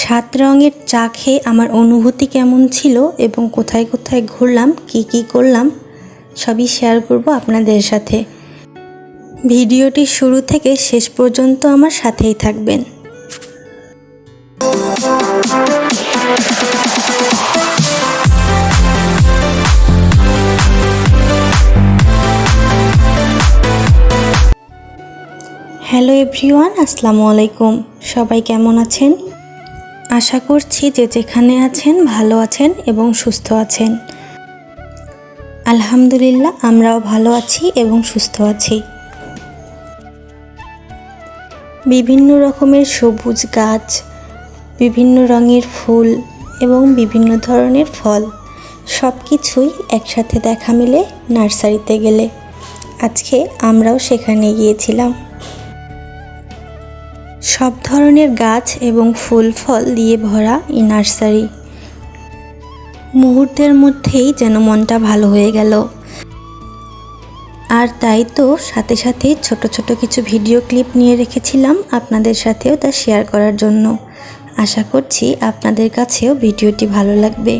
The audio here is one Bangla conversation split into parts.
সাত রঙের চা খেয়ে আমার অনুভূতি কেমন ছিল এবং কোথায় কোথায় ঘুরলাম, কি করলাম সবই শেয়ার করব আপনাদের সাথে। ভিডিওটি শুরু থেকে শেষ পর্যন্ত আমার সাথেই থাকবেন। হ্যালো এভরিওয়ান, আসসালামু আলাইকুম। সবাই কেমন আছেন? আশা করছি যে যেখানে আছেন ভালো আছেন এবং সুস্থ আছেন। আলহামদুলিল্লাহ, আমরাও ভালো আছি এবং সুস্থ আছি। বিভিন্ন রকমের সবুজ গাছ, বিভিন্ন রঙের ফুল এবং বিভিন্ন ধরনের ফল সব কিছুই একসাথে দেখা মিলে নার্সারিতে গেলে। আজকে আমরাও সেখানে গিয়েছিলাম। সব ধরনের গাছ এবং ফুল ফল দিয়ে ভরা এই নার্সারি। মুহূর্তের মধ্যেই যেন মনটা ভালো হয়ে গেল। আর তাই তো সাথে সাথে ছোট ছোট কিছু ভিডিও ক্লিপ নিয়ে রেখেছিলাম আপনাদের সাথেও তা শেয়ার করার জন্য। আশা করছি আপনাদের কাছেও ভিডিওটি ভালো লাগবে।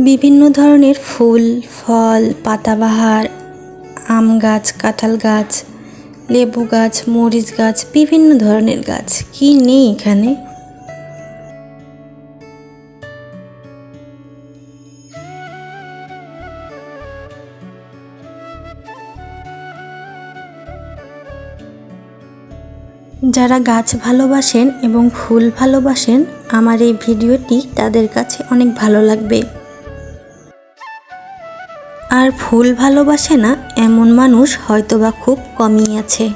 বিভিন্ন ধরনের ফুল, ফল, পাতাবাহার, আম গাছ, কাঁঠাল গাছ, লেবু গাছ, মরিচ গাছ, বিভিন্ন ধরনের গাছ, কি নেই এখানে। যারা গাছ ভালোবাসেন এবং ফুল ভালোবাসেন, আমার এই ভিডিওটি তাদের কাছে অনেক ভালো লাগবে। আর ফুল ভালোবাসে না এমন মানুষ হয়তোবা খুব কমই আছে।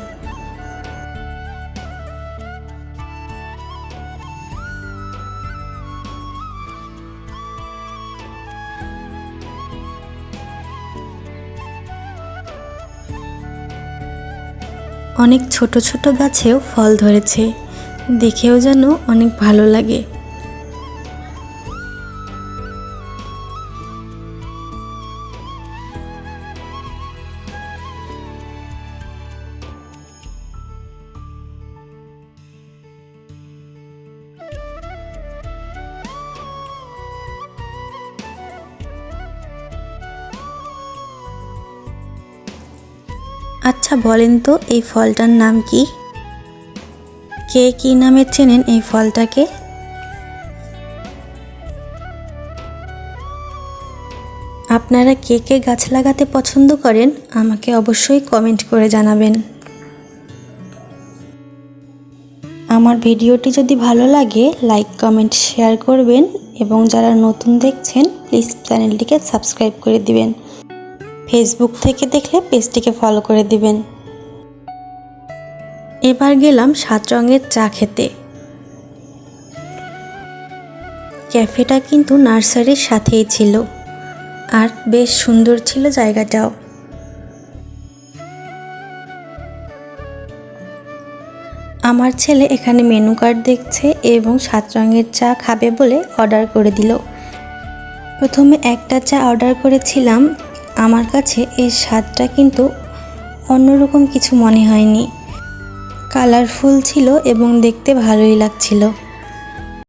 অনেক ছোট ছোট গাছেও ফল ধরেছে, দেখেও যেন অনেক ভালো লাগে। আচ্ছা বলেন তো, এই ফলটার নাম কি? কে কি নামে চেনেন এই ফলটাকে? আপনারা কে কে গাছ লাগাতে পছন্দ করেন আমাকে অবশ্যই কমেন্ট করে জানাবেন। আমার ভিডিওটি যদি ভালো লাগে লাইক, কমেন্ট, শেয়ার করবেন এবং যারা নতুন দেখছেন প্লিজ চ্যানেলটিকে সাবস্ক্রাইব করে দিবেন। ফেসবুক থেকে দেখলে পেজটিকে ফলো করে দিবেন। এবার গেলাম 7 রঙের চা খেতে। ক্যাফেটা কিন্তু নার্সারির সাথেই ছিল আর বেশ সুন্দর ছিল জায়গাটাও। আমার ছেলে এখানে মেনু কার্ড দেখছে এবং 7 রঙের চা খাবে বলে অর্ডার করে দিল। প্রথমে একটা চা অর্ডার করেছিলাম, আমার কাছে এর স্বাদটা কিন্তু অন্যরকম কিছু মনে হয়নি। কালারফুল ছিল এবং দেখতে ভালোই লাগছিল।